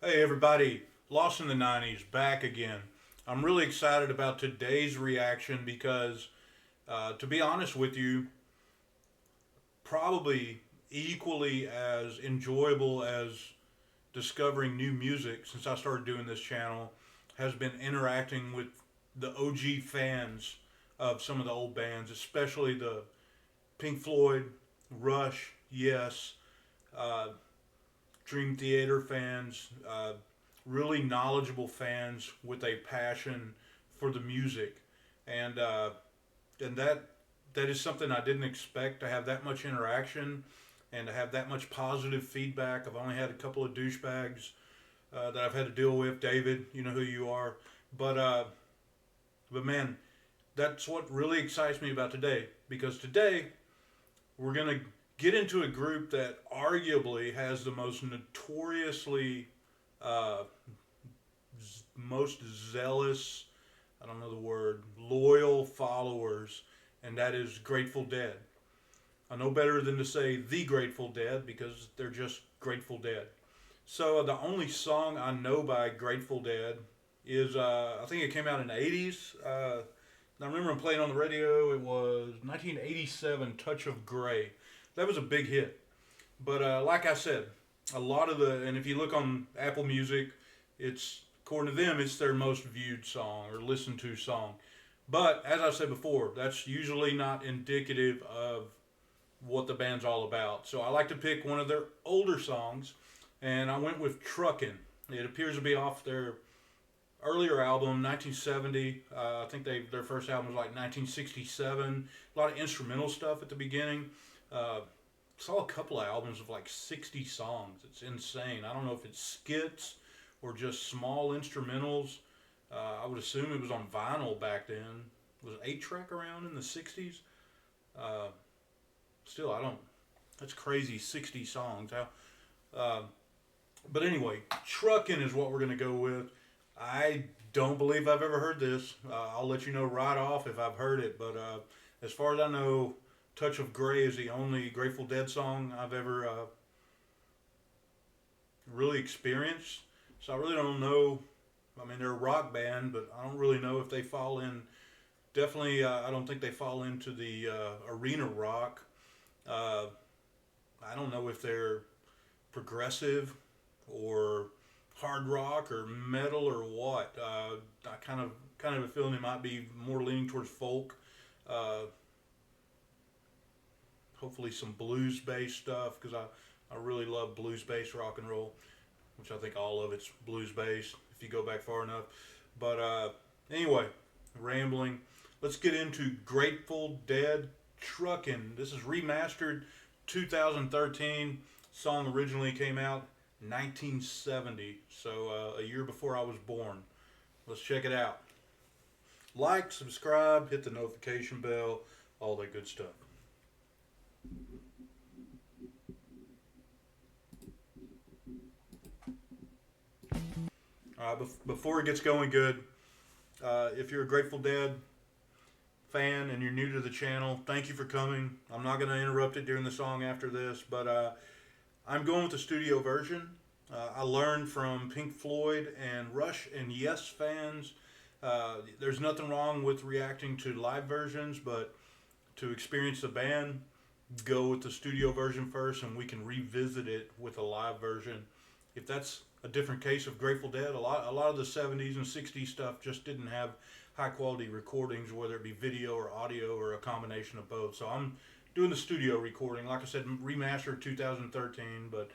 Hey everybody, Lost in the 90s, back again. I'm really excited about today's reaction because, to be honest with you, probably equally as enjoyable as discovering new music since I started doing this channel has been interacting with the OG fans of some of the old bands, especially the Pink Floyd, Rush, Yes, uh, Dream Theater fans, really knowledgeable fans with a passion for the music, and and that is something I didn't expect to have that much interaction and to have that much positive feedback. I've only had a couple of douchebags that I've had to deal with. David, you know who you are, but uh, but man, that's what really excites me about today because today we're gonna get into a group that arguably has the most notoriously uh, most zealous, I don't know the word, loyal followers, and that is Grateful Dead. I know better than to say the Grateful Dead because they're just Grateful Dead. So the only song I know by Grateful Dead is I think it came out in the 80s. I remember them playing on the radio. It was 1987, Touch of Grey. That was a big hit. But like I said, a lot of and if you look on Apple Music, it's, according to them, it's their most viewed song or listened to song. But as I said before, that's usually not indicative of what the band's all about. So I like to pick one of their older songs, and I went with Truckin'. It appears to be off their earlier album, 1970. I think their first album was like 1967. A lot of instrumental stuff at the beginning. Uh, saw a couple of albums of like 60 songs. It's insane. I don't know if it's skits or just small instrumentals. I would assume it was on vinyl back then. Was 8-track around in the 60s? Uh, Still, I don't. That's crazy. 60 songs. Uh, but anyway, Truckin' is what we're going to go with. I don't believe I've ever heard this. I'll let you know right off if I've heard it. But as far as I know, Touch of Grey is the only Grateful Dead song I've ever really experienced. So I really don't know. I mean, they're a rock band, but I don't really know if they fall in. Definitely, I don't think they fall into the arena rock. Uh, I don't know if they're progressive or hard rock or metal or what. I kind of a feeling it might be more leaning towards folk. Uh, Hopefully some blues based stuff because I really love blues based rock and roll, which I think all of it's blues based if you go back far enough. But anyway, rambling. Let's get into Grateful Dead Truckin'. This is remastered 2013. Song originally came out 1970, so a year before I was born. Let's check it out. Like, subscribe, hit the notification bell, all that good stuff. Before it gets going good, if you're a Grateful Dead fan and you're new to the channel, thank you for coming. I'm not going to interrupt it during the song after this, but I'm going with the studio version. I learned from Pink Floyd and Rush and Yes fans. There's nothing wrong with reacting to live versions, but to experience the band, go with the studio version first, and we can revisit it with a live version. If that's a different case of Grateful Dead, a lot of the 70s and 60s stuff just didn't have high quality recordings, whether it be video or audio or a combination of both. So I'm doing the studio recording, like I said, remastered 2013. But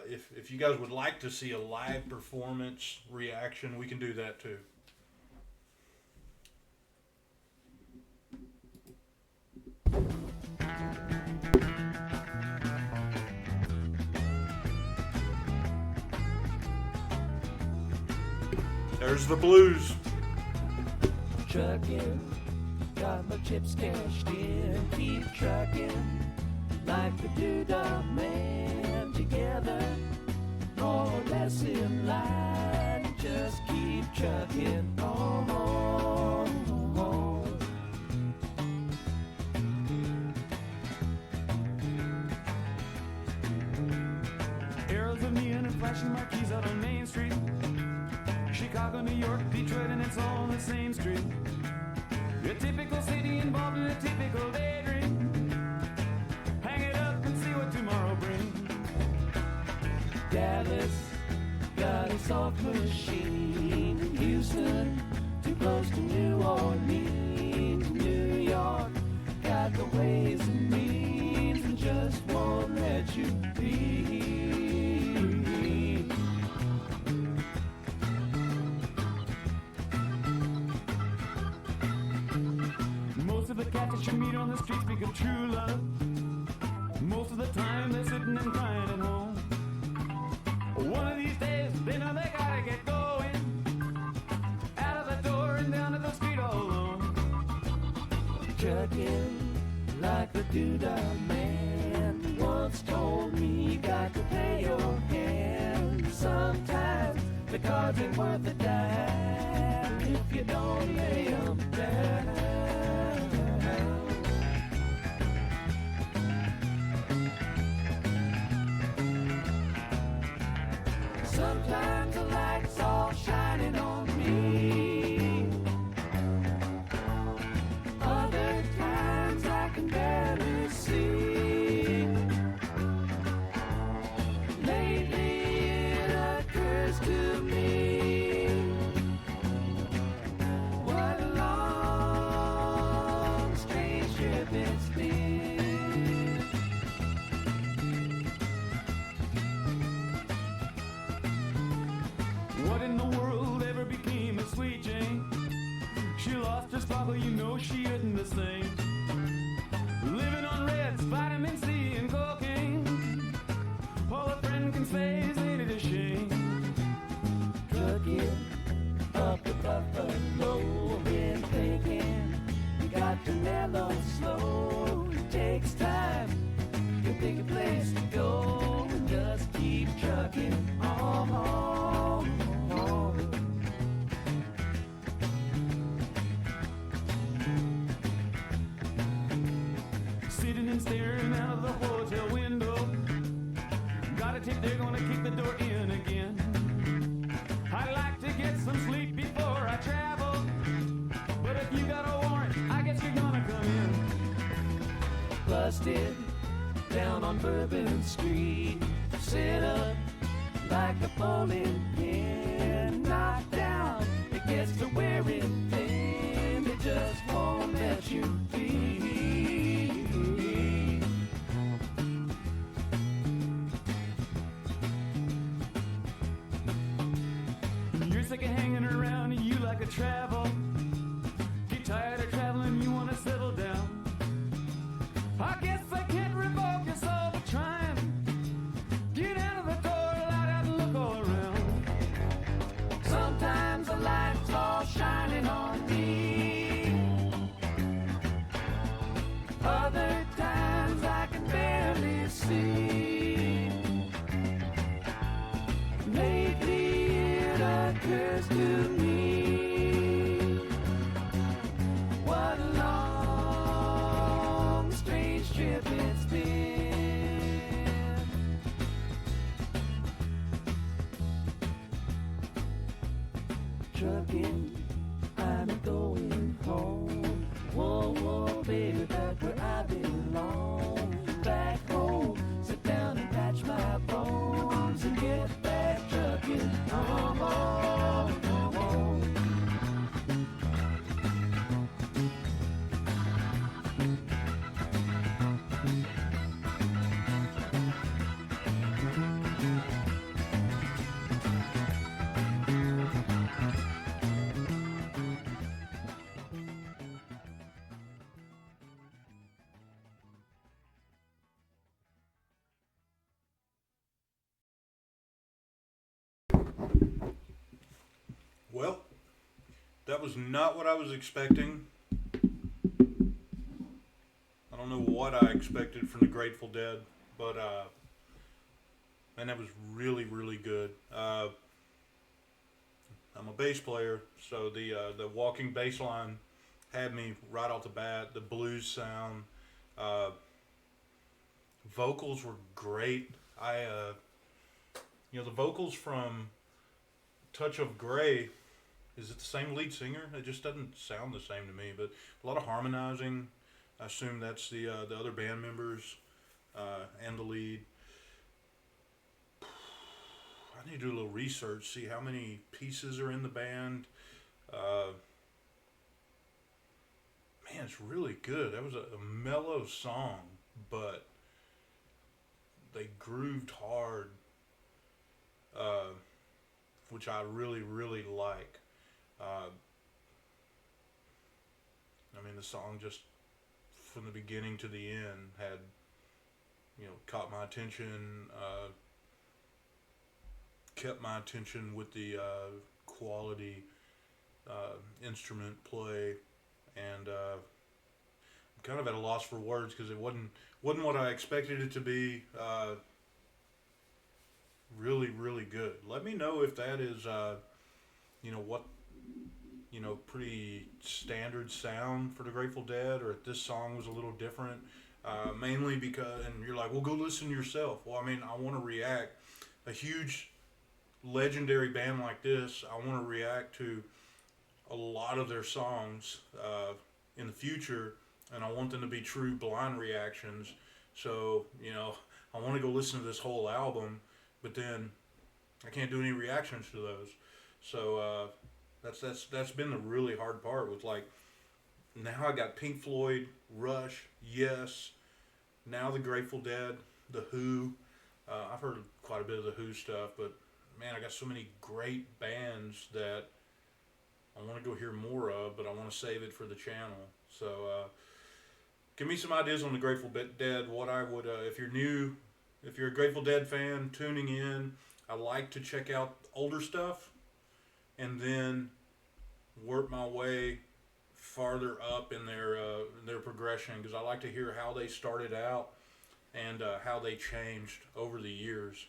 if you guys would like to see a live performance reaction, we can do that too. There's the blues. Truckin', got my chips cashed in, keep truckin', like the Doodah Man together, more or less in line, just keep truckin' on, on, on. Arrows of neon and flashing marquees out on Main Street. Chicago, New York, Detroit, and it's all on the same street. A typical city involved in a typical daydream. Hang it up and see what tomorrow brings. Dallas got a soft machine. Houston, too close to New Orleans. New York got the ways and means and just won't let you be. Most of the cats that you meet on the street speak of true love. Most of the time they're sitting and crying at home. One of these days they know they gotta get going. Out of the door and down to the street all alone. Truckin' like the doodah man once told me, you got to play your hand. Sometimes the cards ain't worth a dime if you don't lay 'em down. Sometimes the light's all shining on me. Other times I can barely see. Lately it occurs to me, what a long, strange trip it's been. What in the world ever became of Sweet Jane? She lost her sparkle, you know she isn't the same. Living on Reds, vitamin C and cocaine. All a friend can say is ain't it a shame. Truckin' up the Buffalo, been thinking you got to mellow slow. It takes time to pick a place to go and just keep trucking on. Sitting and staring out of the hotel window. Got a tip they're gonna kick the door in again. I'd like to get some sleep before I travel, but if you got a warrant, I guess you're gonna come in. Busted down on Bourbon Street, sit up like a bowling pin. Knocked down, it gets to wearing thin. It just won't let you be. You're sick of hanging around and you like to travel. Get tired of traveling, you wanna settle down. I guess I can't revoke your soul for trying. Get out of the door, light out and look all around. Sometimes the light's all shining on me. Other times I can barely see. Lately it occurs to me, what a long, strange trip it's been. Truckin', I'm going home. Whoa, whoa, baby, back where I belong. Back home, sit down and patch my bones and get back truckin'. Oh, oh, oh, oh. Well, that was not what I was expecting. I don't know what I expected from the Grateful Dead, but man, that was really, really good. I'm a bass player, so the walking bass line had me right off the bat. The blues sound, vocals were great. the vocals from Touch of Grey, is it the same lead singer? It just doesn't sound the same to me, but a lot of harmonizing. I assume that's the other band members and the lead. I need to do a little research, see how many pieces are in the band. Uh, Man, it's really good. That was a mellow song, but they grooved hard, uh, which I really, really like. Uh, I mean, the song just from the beginning to the end had, caught my attention, kept my attention with the quality instrument play, and I'm kind of at a loss for words because it wasn't what I expected it to be. Really, really good. Let me know if that is, what pretty standard sound for the Grateful Dead, or if this song was a little different. Mainly because, and you're like, well, go listen yourself. Well, I mean, I want to react. A huge, legendary band like this, I want to react to a lot of their songs in the future, and I want them to be true blind reactions. So, I want to go listen to this whole album, but then I can't do any reactions to those. So that's been the really hard part with, like, now I got Pink Floyd, Rush, Yes, now the Grateful Dead, the Who. I've heard quite a bit of the Who stuff, but man, I got so many great bands that I want to go hear more of, but I want to save it for the channel. So give me some ideas on the Grateful Dead. What I would, if you're new, if you're a Grateful Dead fan tuning in, I like to check out older stuff and then work my way farther up in their progression, because I like to hear how they started out and how they changed over the years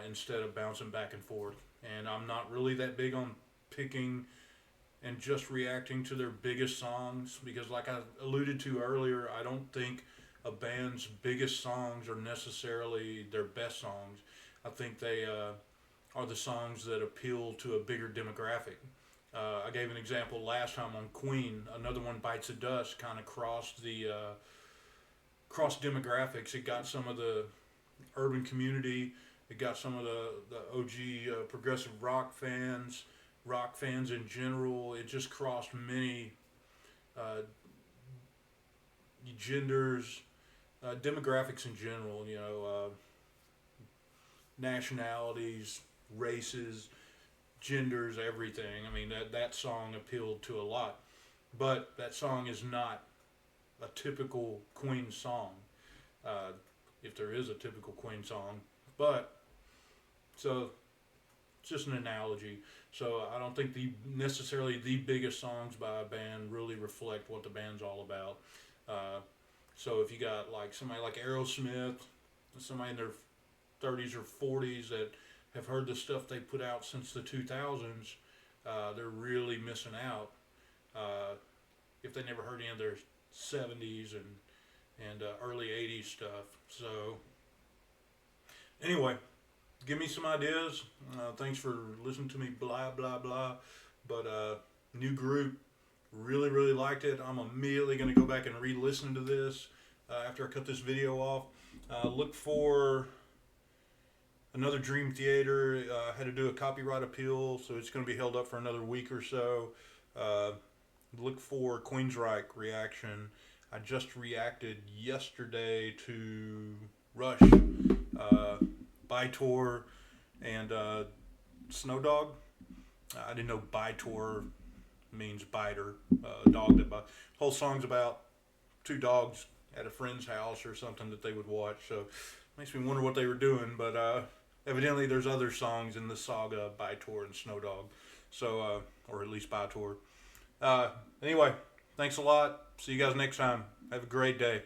instead of bouncing back and forth. And I'm not really that big on picking and just reacting to their biggest songs, because, like I alluded to earlier, I don't think a band's biggest songs are necessarily their best songs. I think they are the songs that appeal to a bigger demographic. I gave an example last time on Queen. Another one, Bites of Dust, kind of crossed cross demographics. It got some of the urban community. It got some of the OG progressive rock fans in general. It just crossed many genders, demographics in general. Nationalities, races, genders, everything. I mean, that song appealed to a lot, but that song is not a typical Queen song, if there is a typical Queen song. But so it's just an analogy. So I don't think necessarily the biggest songs by a band really reflect what the band's all about. So if you got like somebody like Aerosmith, somebody in their 30s or 40s that have heard the stuff they put out since the 2000s, they're really missing out if they never heard any of their 70s and early 80s stuff. So anyway, give me some ideas. Thanks for listening to me blah blah blah. But new group, really, really liked it. I'm immediately going to go back and re-listen to this after I cut this video off. Look for another Dream Theater. Had to do a copyright appeal, so it's going to be held up for another week or so. Look for Queensryche reaction. I just reacted yesterday to Rush, Bytor, and Snow Dog. I didn't know Bytor means biter, dog that bites. Whole song's about two dogs at a friend's house or something that they would watch. So makes me wonder what they were doing. But evidently there's other songs in the saga, Bytor and Snow Dog. So or at least Bytor. Anyway, thanks a lot. See you guys next time. Have a great day.